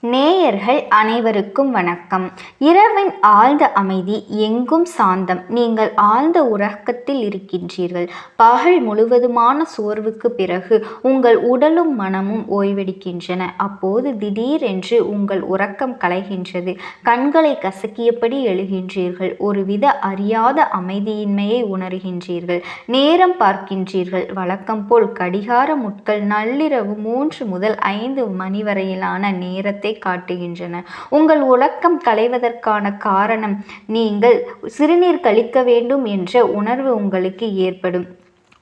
நேயர்கள் அனைவருக்கும் வணக்கம். இரவின் ஆழ்ந்த அமைதி, எங்கும் சாந்தம். நீங்கள் ஆழ்ந்த உறக்கத்தில் இருக்கின்றீர்கள். பகல் முழுவதுமான சோர்வுக்கு பிறகு உங்கள் உடலும் மனமும் ஓய்வெடுக்கின்றன. அப்போது திடீரென்று உங்கள் உறக்கம் கலைகின்றது. கண்களை கசக்கியபடி எழுகின்றீர்கள். ஒருவித அறியாத அமைதியின்மையை உணர்கின்றீர்கள். நேரம் பார்க்கின்றீர்கள். வழக்கம் போல் கடிகார முட்கள் நள்ளிரவு 3 முதல் 5 மணி வரையிலான நேரத்தை காட்டுகின்றன. உங்கள் உறக்கம் களைவதற்கான காரணம், நீங்கள் சிறுநீர் கழிக்க வேண்டும் என்ற உணர்வு உங்களுக்கு ஏற்படும்.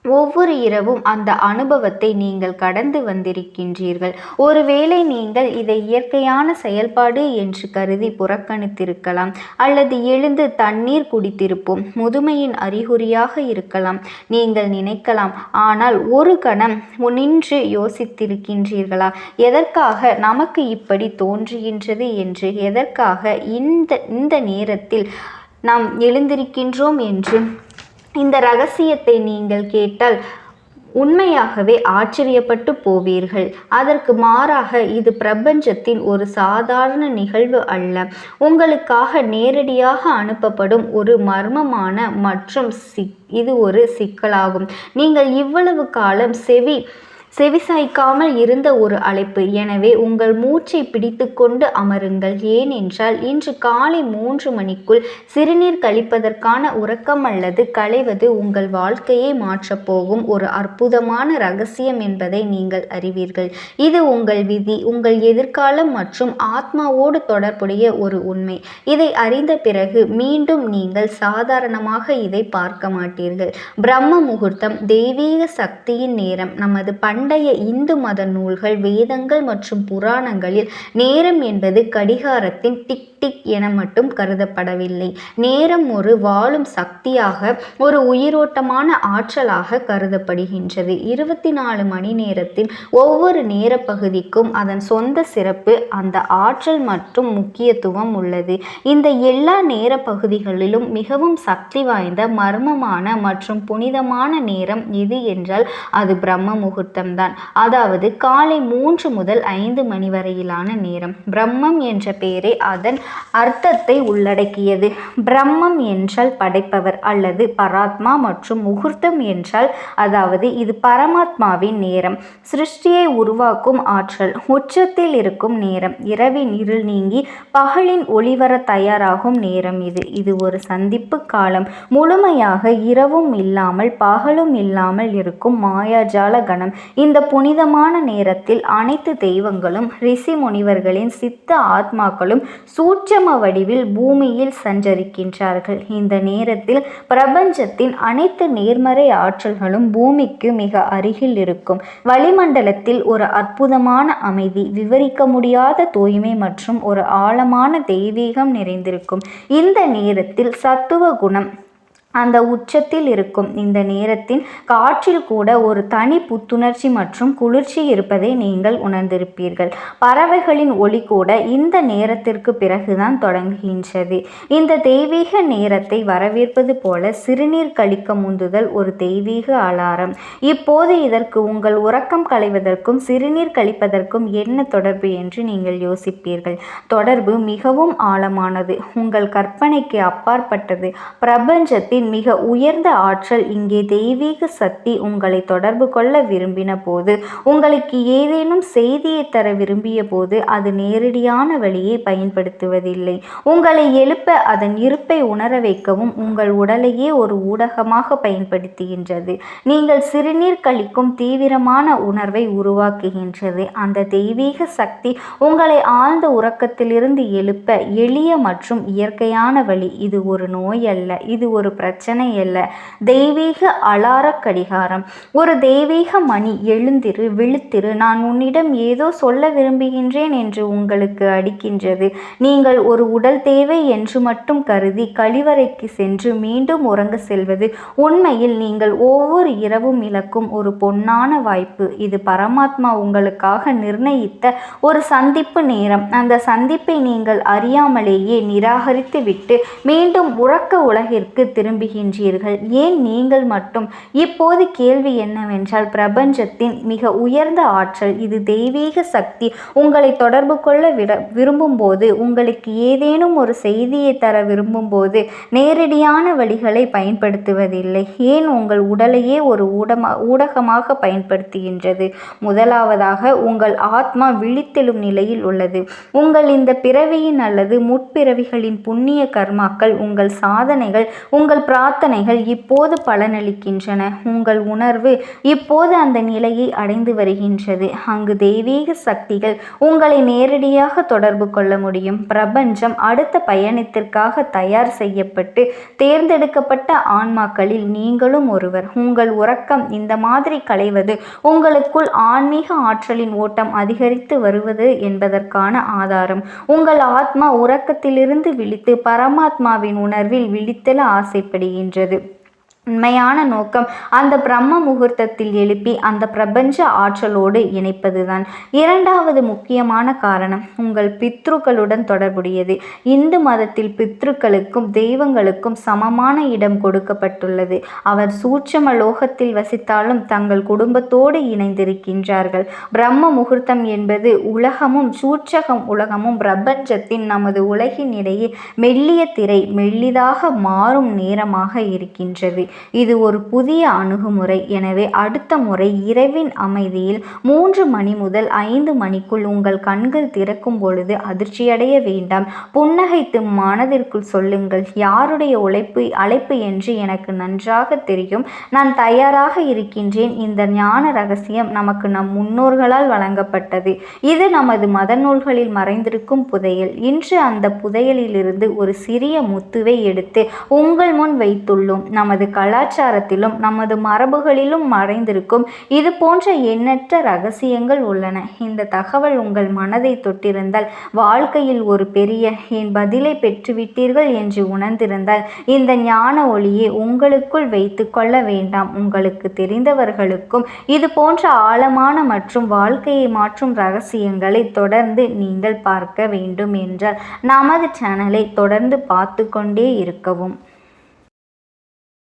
ஒவ்வொரு இரவும் அந்த அனுபவத்தை நீங்கள் கடந்து வந்திருக்கின்றீர்கள். ஒருவேளை நீங்கள் இதை இயற்கையான செயல்பாடு என்று கருதி புறக்கணித்திருக்கலாம், அல்லது எழுந்து தண்ணீர் குடித்திருப்போம், முதுமையின் அறிகுறியாக இருக்கலாம். நீங்கள் நினைக்கலாம், ஆனால் ஒரு கணம் நின்று யோசித்திருக்கின்றீர்களா? எதற்காக நமக்கு இப்படி தோன்றுகின்றது என்று, எதற்காக இந்த நேரத்தில் நாம் எழுந்திருக்கின்றோம் என்று? இந்த ரகசியத்தை நீங்கள் கேட்டால் உண்மையாகவே ஆச்சரியப்பட்டு போவீர்கள். அதற்கு மாறாக இது பிரபஞ்சத்தின் ஒரு சாதாரண நிகழ்வு அல்ல. உங்களுக்காக நேரடியாக அனுப்பப்படும் ஒரு மர்மமான மற்றும் இது ஒரு சிக்கலாகும். நீங்கள் இவ்வளவு காலம் செவிசாய்க்காமல் இருந்த ஒரு அழைப்பு. எனவே உங்கள் மூச்சை பிடித்து கொண்டு அமருங்கள். ஏனென்றால் இன்று காலை 3 மணிக்குள் சிறுநீர் கழிப்பதற்கான உறக்கம் அல்லது களைவது உங்கள் வாழ்க்கையை மாற்றப்போகும் ஒரு அற்புதமான ரகசியம் என்பதை நீங்கள் அறிவீர்கள். இது உங்கள் விதி, உங்கள் எதிர்காலம் மற்றும் ஆத்மாவோடு தொடர்புடைய ஒரு உண்மை. இதை அறிந்த பிறகு மீண்டும் நீங்கள் சாதாரணமாக இதை பார்க்க மாட்டீர்கள். பிரம்ம முகூர்த்தம், தெய்வீக சக்தியின் நேரம். நமது பண்டைய இந்து மத நூல்கள், வேதங்கள் மற்றும் புராணங்களில் நேரம் என்பது கடிகாரத்தின் டிக் டிக் என மட்டும் கருதப்படவில்லை. நேரம் ஒரு வாழும் சக்தியாக, ஒரு உயிரோட்டமான ஆற்றலாக கருதப்படுகின்றது. 24 மணி நேரத்தின் ஒவ்வொரு நேர பகுதிக்கும் அதன் சொந்த சிறப்பு, அந்த ஆற்றல் மற்றும் முக்கியத்துவம் உள்ளது. இந்த எல்லா நேர பகுதிகளிலும் மிகவும் சக்தி வாய்ந்த, மர்மமான மற்றும் புனிதமான நேரம் எது என்றால் அது பிரம்ம முகூர்த்தம் தான். அதாவது காலை 3 முதல் 5 மணி வரையிலான நேரம். பிரம்மம் என்ற பெயரே அதன் அர்த்தத்தை உள்ளடக்கியது. பிரம்மம் என்றால் படைப்பவர் அல்லது பராத்மா, மற்றும் முகூர்த்தம் என்றால், அதாவது இது பரமாத்மாவின் நேரம், சிருஷ்டியை உருவாக்கும் ஆற்றல், உச்சத்தில் இருக்கும் நேரம், இரவின் இருள் நீங்கி பகலின் ஒளிவர தயாராகும் நேரம். இது ஒரு சந்திப்பு காலம். முழுமையாக இரவும் இல்லாமல் பகலும் இல்லாமல் இருக்கும் மாயாஜால கணம். இந்த புனிதமான நேரத்தில் அனைத்து தெய்வங்களும், ரிஷி முனிவர்களின் சித்த ஆத்மாக்களும் சூட்சம வடிவில் பூமியில் சஞ்சரிக்கின்றார்கள். இந்த நேரத்தில் பிரபஞ்சத்தின் அனைத்து நேர்மறை ஆற்றல்களும் பூமிக்கு மிக அருகில் இருக்கும். வளிமண்டலத்தில் ஒரு அற்புதமான அமைதி, விவரிக்க முடியாத தூய்மை மற்றும் ஒரு ஆழமான தெய்வீகம் நிறைந்திருக்கும். இந்த நேரத்தில் சத்துவ குணம் அந்த உச்சத்தில் இருக்கும். இந்த நேரத்தின் காற்றில் கூட ஒரு தனி புத்துணர்ச்சி மற்றும் குளிர்ச்சி இருப்பதை நீங்கள் உணர்ந்திருப்பீர்கள். பறவைகளின் ஒலி கூட இந்த நேரத்திற்கு பிறகுதான் தொடங்குகின்றது. இந்த தெய்வீக நேரத்தை வரவேற்பது போல சிறுநீர் கழிக்க முந்துதல் ஒரு தெய்வீக அலாரம். இப்போது இதற்கு உங்கள் உறக்கம் களைவதற்கும் சிறுநீர் கழிப்பதற்கும் என்ன தொடர்பு என்று நீங்கள் யோசிப்பீர்கள். தொடர்பு மிகவும் ஆழமானது, உங்கள் கற்பனைக்கு அப்பாற்பட்டது. பிரபஞ்சத்தின் மிக உயர்ந்த ஆற்றல் இங்கே. தெய்வீக சக்தி உங்களை தொடர்பு கொள்ள விரும்பின போது, உங்களுக்கு ஏதேனும் செய்தியை தர விரும்பிய போது, அது நேரடியான வழியை பயன்படுத்துவதில்லை. உங்களை எழுப்ப, அதன் இருப்பை உணர வைக்கவும் உங்கள் உடலையே ஒரு ஊடகமாக பயன்படுத்துகின்றது. நீங்கள் சிறுநீர் கழிக்கும் தீவிரமான உணர்வை உருவாக்குகின்றது. அந்த தெய்வீக சக்தி உங்களை ஆழ்ந்த உறக்கத்திலிருந்து எழுப்ப எளிய மற்றும் இயற்கையான வழி. இது ஒரு நோய் அல்ல, இது ஒரு பிரச்சனை அல்ல. தெய்வீக அலார கடிகாரம். ஒரு தெய்வீக மணி. எழுந்திரு, விழித்திரு, நான் உன்னிடம் ஏதோ சொல்ல விரும்புகின்றேன் என்று உங்களுக்கு அடிக்கின்றது. நீங்கள் ஒரு உடல் தேவை என்று மட்டும் கருதி கழிவறைக்கு சென்று மீண்டும் உறங்க செல்வது உண்மையில் நீங்கள் ஒவ்வொரு இரவும் இழக்கும் ஒரு பொன்னான வாய்ப்பு. இது பரமாத்மா உங்களுக்காக நிர்ணயித்த ஒரு சந்திப்பு நேரம். அந்த சந்திப்பை நீங்கள் அறியாமலேயே நிராகரித்து விட்டு மீண்டும் உறக்க உலகிற்கு திரும்பி விரும்புகின்றீர்கள்? ஏன் நீங்கள் மட்டும்? இப்போது கேள்வி என்னவென்றால், பிரபஞ்சத்தின் மிக உயர்ந்த ஆற்றல், இது தெய்வீக சக்தி உங்களை தொடர்பு கொள்ள விரும்பும்போது, உங்களுக்கு ஏதேனும் ஒரு செய்தியை தர விரும்பும்போது நேரடியான வழிகளை பயன்படுத்துவதில்லை. ஏன் உங்கள் உடலையே ஒரு ஊடகமாக பயன்படுத்துகின்றது? முதலாவதாக, உங்கள் ஆத்மா விழித்தெழும் நிலையில் உள்ளது. உங்கள் இந்த பிறவியின் அல்லது முற்பிறவிகளின் புண்ணிய கர்மாக்கள், உங்கள் சாதனைகள், உங்கள் பிரார்த்தனைகள் இப்போது பலனளிக்கின்றன. உங்கள் உணர்வு இப்போது அந்த நிலையை அடைந்து வருகின்றது, அங்கு தெய்வீக சக்திகள் உங்களை நேரடியாக தொடர்பு கொள்ள முடியும். பிரபஞ்சம் அடுத்த பயணத்திற்காக தயார் செய்யப்பட்டு தேர்ந்தெடுக்கப்பட்ட ஆன்மாக்களில் நீங்களும் ஒருவர். உங்கள் உறக்கம் இந்த மாதிரி களைவது உங்களுக்குள் ஆன்மீக ஆற்றலின் ஓட்டம் அதிகரித்து வருவது என்பதற்கான ஆதாரம். உங்கள் ஆத்மா உறக்கத்திலிருந்து விழித்து பரமாத்மாவின் உணர்வில் விழித்தெழ ஆசைப்படுகின்றது. உண்மையான நோக்கம் அந்த பிரம்ம முகூர்த்தத்தில் எழுப்பி அந்த பிரபஞ்ச ஆற்றலோடு இணைப்பதுதான். இரண்டாவது முக்கியமான காரணம் உங்கள் பித்ருக்களுடன் தொடர்புடையது. இந்து மதத்தில் பித்ருக்களுக்கும் தெய்வங்களுக்கும் சமமான இடம் கொடுக்கப்பட்டுள்ளது. அவர் சூட்சும லோகத்தில் வசித்தாலும் தங்கள் குடும்பத்தோடு இணைந்திருக்கின்றார்கள். பிரம்ம முகூர்த்தம் என்பது உலகமும் சூட்சகம் உலகமும் பிரபஞ்சத்தின் நமது உலகின் இடையே மெல்லிய திரை மெல்லிதாக மாறும் நேரமாக இருக்கின்றது. இது ஒரு புதிய அணுகுமுறை. எனவே அடுத்த முறை இரவின் அமைதியில் 3 மணி முதல் 5 மணிக்குள் உங்கள் கண்கள் திறக்கும் பொழுது அதிர்ச்சியடைய வேண்டாம். புன்னகைத்து மனதிற்குள் சொல்லுங்கள், யாருடைய அழைப்பு என்று எனக்கு நன்றாக தெரியும். நான் தயாராக இருக்கின்றேன். இந்த ஞான ரகசியம் நமக்கு நம் முன்னோர்களால் வழங்கப்பட்டது. இது நமது மத நூல்களில் மறைந்திருக்கும் புதையல். இன்று அந்த புதையலிலிருந்து ஒரு சிறிய முத்துவை எடுத்து உங்கள் முன் வைத்துள்ளோம். நமது கலாச்சாரத்திலும் நமது மரபுகளிலும் மறைந்திருக்கும் இது போன்ற எண்ணற்ற ரகசியங்கள் உள்ளன. இந்த தகவல் உங்கள் மனதை தொட்டிருந்தால், வாழ்க்கையில் ஒரு பெரிய என் பதிலை பெற்றுவிட்டீர்கள் என்று உணர்ந்திருந்தால், இந்த ஞான ஒளியை உங்களுக்குள் வைத்து கொள்ள வேண்டாம். உங்களுக்கு தெரிந்தவர்களுக்கும் இது போன்ற ஆழமான மற்றும் வாழ்க்கையை மாற்றும் ரகசியங்களை தொடர்ந்து நீங்கள் பார்க்க வேண்டும் என்றால் நமது சேனலை தொடர்ந்து பார்த்து கொண்டே இருக்கவும்.